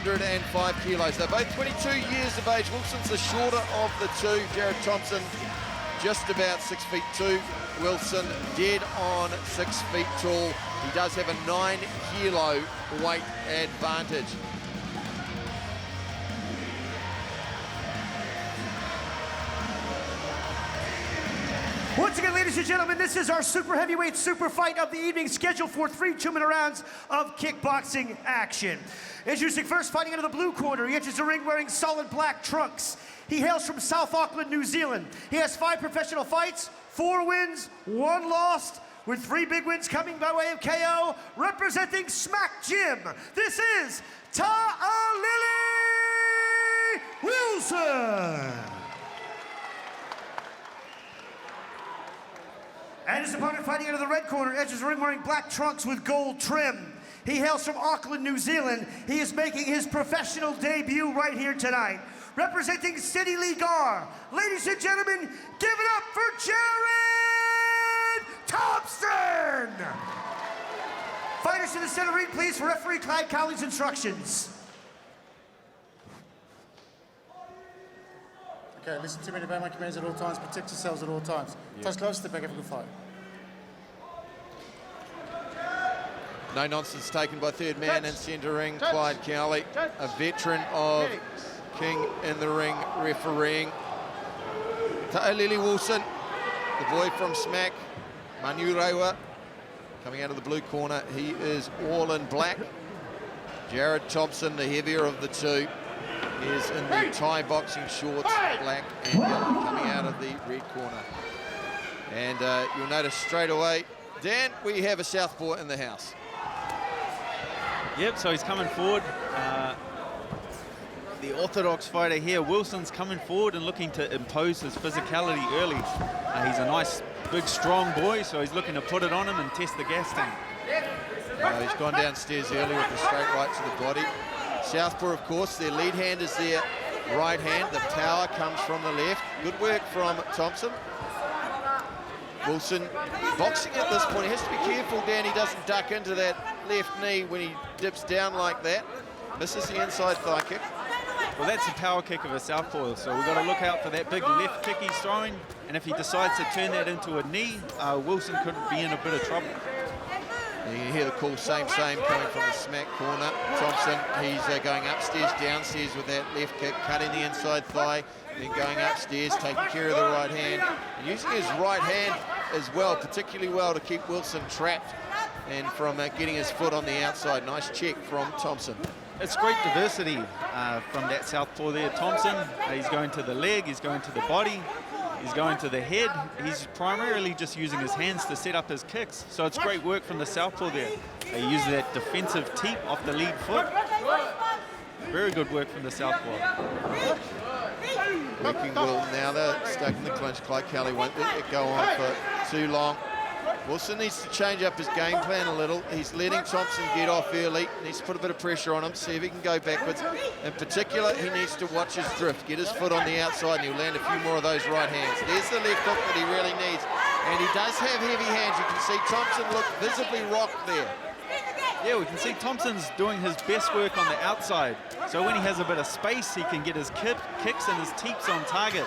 105 kilos. They're both 22 years of age. Wilson's the shorter of the two. Jarrod Thompson just about 6'2". Wilson dead on 6 feet tall. He does have a 9 kilo weight advantage. Once again, ladies and gentlemen, this is our super heavyweight super fight of the evening, scheduled for 3 2-minute rounds of kickboxing action. Introducing first, fighting out of the blue corner, he enters the ring wearing solid black trunks. He hails from South Auckland, New Zealand. He has 5 professional fights, 4 wins, 1 lost, with 3 big wins coming by way of KO. Representing Smack Gym, this is Taalili Wilson. And his opponent, fighting out of the red corner, enters the ring wearing black trunks with gold trim. He hails from Auckland, New Zealand. He is making his professional debut right here tonight. Representing City Ligar, ladies and gentlemen, give it up for Jarrod Thompson! Fighters to the center ring, please, for referee Clyde Cowley's instructions. Okay, listen to me, obey my commands at all times, protect yourselves at all times. Touch close, step back, have a good fight. No nonsense taken by third man in centre ring, Clyde Cowley, a veteran of King in the ring refereeing. Taalili Wilson, the boy from Smack, Manurewa, coming out of the blue corner. He is all in black. Jarrod Thompson, the heavier of the two, is in the Thai boxing shorts, black and yellow, coming out of the red corner. And you'll notice straight away, Dan, we have a southpaw in the house. Yep, so he's coming forward. The orthodox fighter here, Wilson's coming forward and looking to impose his physicality early. He's a nice, big, strong boy, so he's looking to put it on him and test the gas tank. He's gone downstairs early with a straight right to the body. Southpaw, of course, their lead hand is their right hand. The power comes from the left. Good work from Thompson. Wilson boxing at this point. He has to be careful, Dan, he doesn't duck into that left knee when he dips down like that. Misses the inside thigh kick. Well, that's the power kick of a southpaw, so we've got to look out for that big left kick he's throwing. And if he decides to turn that into a knee, Wilson could be in a bit of trouble. You hear the call, same, coming from the Smack corner. Thompson, he's going upstairs, downstairs with that left kick, cutting the inside thigh, then going upstairs, taking care of the right hand, and using his right hand as well, particularly well, to keep Wilson trapped and from getting his foot on the outside. Nice check from Thompson. It's great diversity from that southpaw there, Thompson. He's going to the leg, he's going to the body, he's going to the head. He's primarily just using his hands to set up his kicks. So it's great work from the southpaw there. He uses that defensive teep off the lead foot. Very good work from the southpaw. Working well now, they're stuck in the clinch. Clyde Cowley won't let it go on for too long. Wilson needs to change up his game plan a little. He's letting Thompson get off early. Needs to put a bit of pressure on him, see if he can go backwards. In particular, he needs to watch his drift, get his foot on the outside, and he'll land a few more of those right hands. There's the left hook that he really needs. And he does have heavy hands. You can see Thompson look visibly rocked there. Yeah, we can see Thompson's doing his best work on the outside. So when he has a bit of space, he can get his kicks and his teeps on target.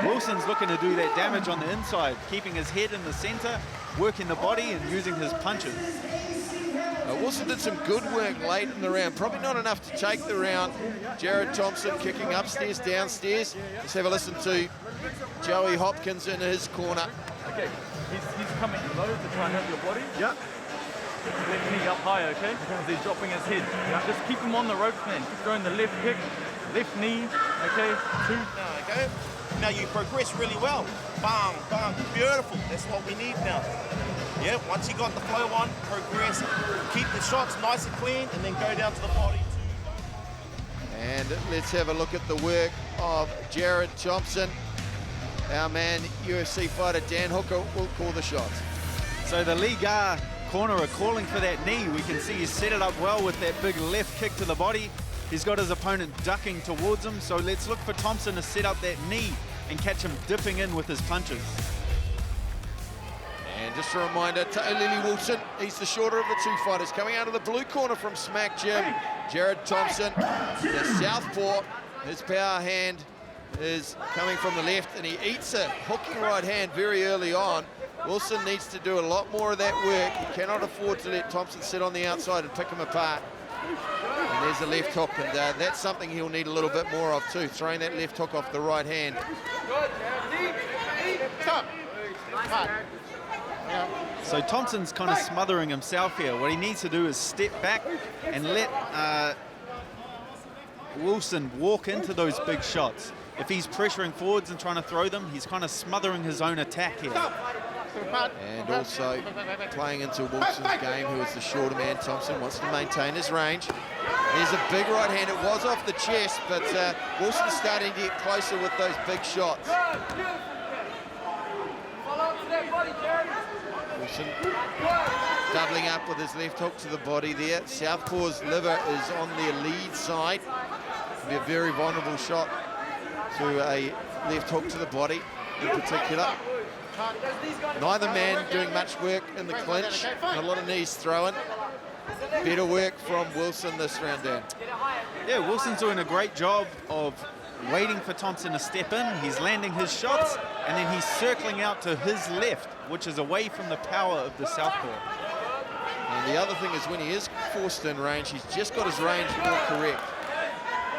Wilson's looking to do that damage on the inside, keeping his head in the center, working the body and using his punches. Wilson did some good work late in the round, probably not enough to take the round. Jarrod Thompson kicking upstairs, downstairs. Let's have a listen to Joey Hopkins in his corner. Okay, he's coming low to try and hurt your body. Yeah. Left knee up high, okay? Because he's dropping his head. Just keep him on the ropes, man. Keep throwing the left kick, left knee, okay? 2. Okay. Now you progress really well. Bang, bang, beautiful. That's what we need now. Yeah, once you got the flow on, progress. Keep the shots nice and clean, and then go down to the body. And let's have a look at the work of Jarrod Thompson. Our man, UFC fighter Dan Hooker, will call the shots. So the Liga corner are calling for that knee. We can see he's set it up well with that big left kick to the body. He's got his opponent ducking towards him, so let's look for Thompson to set up that knee and catch him dipping in with his punches. And Just a reminder, Taalili Wilson, he's the shorter of the two fighters. Coming out of the blue corner from Smack Gym, Jarrod Thompson, the southpaw. His power hand is coming from the left, and he eats a hooking right hand very early on. Wilson needs to do a lot more of that work. He cannot afford to let Thompson sit on the outside and pick him apart. And there's a left hook, and that's something he'll need a little bit more of too, throwing that left hook off the right hand. Stop. So Thompson's kind of smothering himself here. What he needs to do is step back and let Wilson walk into those big shots. If he's pressuring forwards and trying to throw them, he's kind of smothering his own attack here. And also playing into Wilson's game, who is the shorter man. Thompson wants to maintain his range. There's a big right hand. It was off the chest, but Wilson's starting to get closer with those big shots. Wilson doubling up with his left hook to the body there. Southpaw's liver is on their lead side. It'll be a very vulnerable shot through a left hook to the body in particular. Neither man doing much work in the clinch, and a lot of knees thrown. Better work from Wilson this round, Dan. Yeah, Wilson's doing a great job of waiting for Thompson to step in. He's landing his shots, and then he's circling out to his left, which is away from the power of the southpaw. And the other thing is, when he is forced in range, he's just got his range more correct.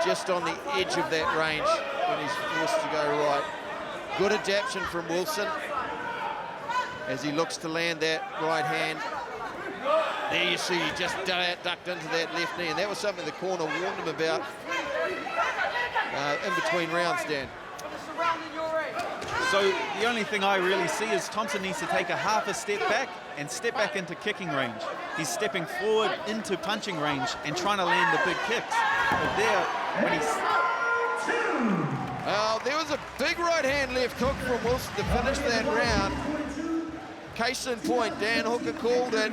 Just on the edge of that range when he's forced to go right. Good adaptation from Wilson as he looks to land that right hand. There you see, he just ducked into that left knee, and that was something the corner warned him about in between rounds, Dan. So the only thing I really see is Thompson needs to take a half a step back and step back into kicking range. He's stepping forward into punching range and trying to land the big kicks. But there, when he's... There was a big right hand left hook from Wilson to finish that round. Case in point, Dan Hooker called it,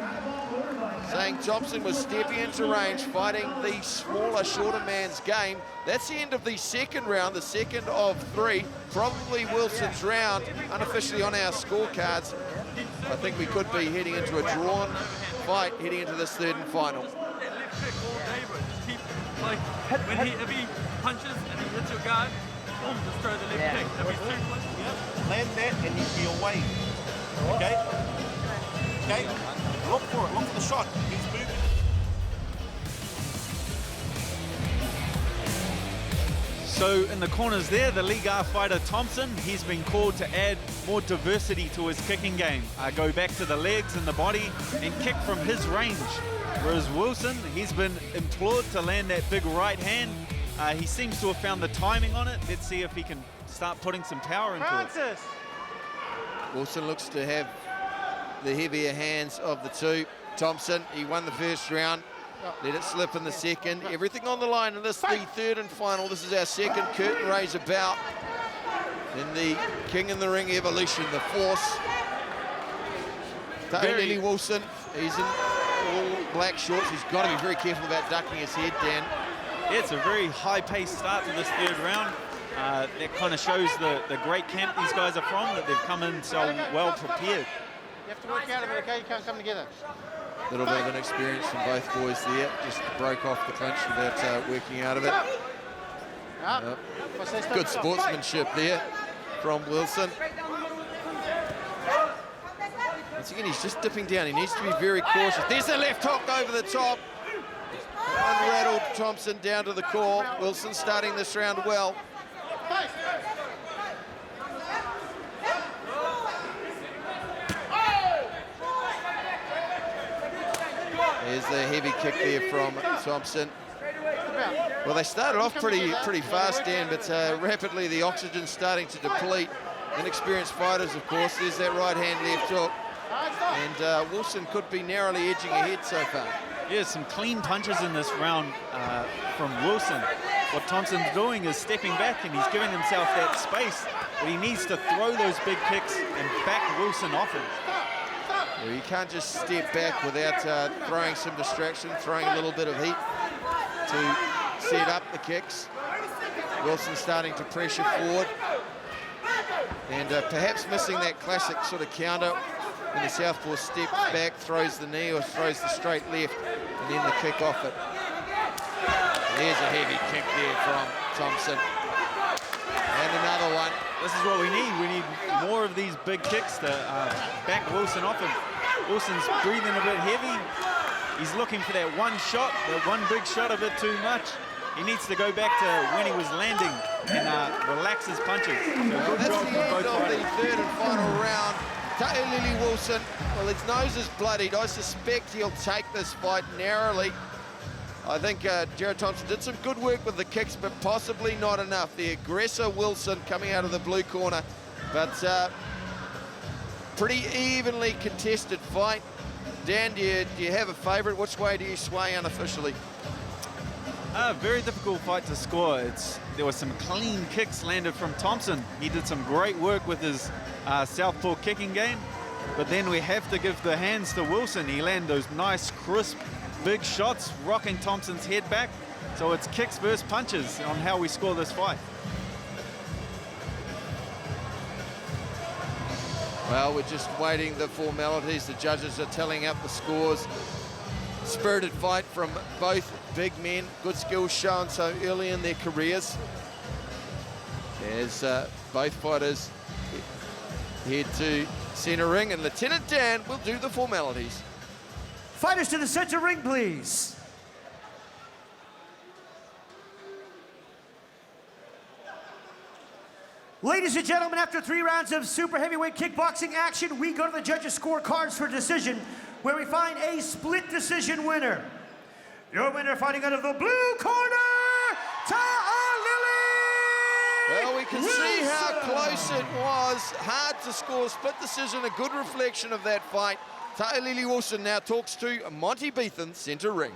saying Thompson was stepping into range, fighting the smaller, shorter man's game. That's the end of the second round, the second of three. Probably Wilson's round, unofficially on our scorecards. I think we could be heading into a drawn fight, heading into this third and final. If he punches and he hits your guard, boom, just throw the left kick. If he's too Land that and you'll be away. Okay? Okay? Look for it. Look for the shot. He's moving. So in the corners there, the League R fighter Thompson, he's been called to add more diversity to his kicking game. Go back to the legs and the body and kick from his range. Whereas Wilson, he's been implored to land that big right hand. He seems to have found the timing on it. Let's see if he can start putting some power into it. Wilson looks to have the heavier hands of the two. Thompson, he won the first round, let it slip in the second. Everything on the line in this, the third and final. This is our second curtain raiser bout in the King in the Ring evolution, the Force. Taalili Wilson, he's in all black shorts. He's got to be very careful about ducking his head, Dan. Yeah, it's a very high-paced start to this third round. That kind of shows the great camp these guys are from, that they've come in so well prepared. You have to work out of it, okay? You can't come together. A little bit of an experience from both boys there. Just broke off the clinch without working out of it. Yep. Good sportsmanship there from Wilson. Once again, he's just dipping down. He needs to be very cautious. There's a left hook over the top. Unrattled Thompson down to the core. Wilson starting this round well. There's the heavy kick there from Thompson. Well, they started off pretty fast, Dan, but rapidly the oxygen's starting to deplete. Inexperienced fighters, of course. There's that right hand left hook. And Wilson could be narrowly edging ahead so far. Yeah, some clean punches in this round from Wilson. What Thompson's doing is stepping back, and he's giving himself that space, but he needs to throw those big kicks and back Wilson off him. Well, you can't just step back without throwing some distraction, throwing a little bit of heat to set up the kicks. Wilson starting to pressure forward and perhaps missing that classic sort of counter And the southpaw steps back, throws the knee or throws the straight left, and then the kick off it. There's a heavy kick there from Thompson. And another one. This is what we need. We need more of these big kicks to back Wilson off him. Wilson's breathing a bit heavy. He's looking for that one shot, that one big shot a bit too much. He needs to go back to when he was landing and relax his punches. So That's job the from end both of the fighters. third and final round. Taalili Wilson, well, his nose is bloodied. I suspect he'll take this fight narrowly. I think Jarrod Thompson did some good work with the kicks, but possibly not enough. The aggressor Wilson coming out of the blue corner, but pretty evenly contested fight. Dan, do you have a favourite? Which way do you sway unofficially? Very difficult fight to score. There was some clean kicks landed from Thompson. He did some great work with his southpaw kicking game, but then we have to give the hands to Wilson. He landed those nice, crisp, big shots, rocking Thompson's head back. So it's kicks versus punches on how we score this fight. Well, we're just waiting the formalities. The judges are telling up the scores. Spirited fight from both big men. Good skills shown so early in their careers. As both fighters head to center ring, and Lieutenant Dan will do the formalities. Fighters to the center ring, please. Ladies and gentlemen, after 3 rounds of super heavyweight kickboxing action, we go to the judges' scorecards for decision, where we find a split decision winner. Your winner fighting out of the blue corner, Taalili! Well, we can see how close it was. Hard to score. Split decision, a good reflection of that fight. Taalili Wilson now talks to Monty Beethan, center ring.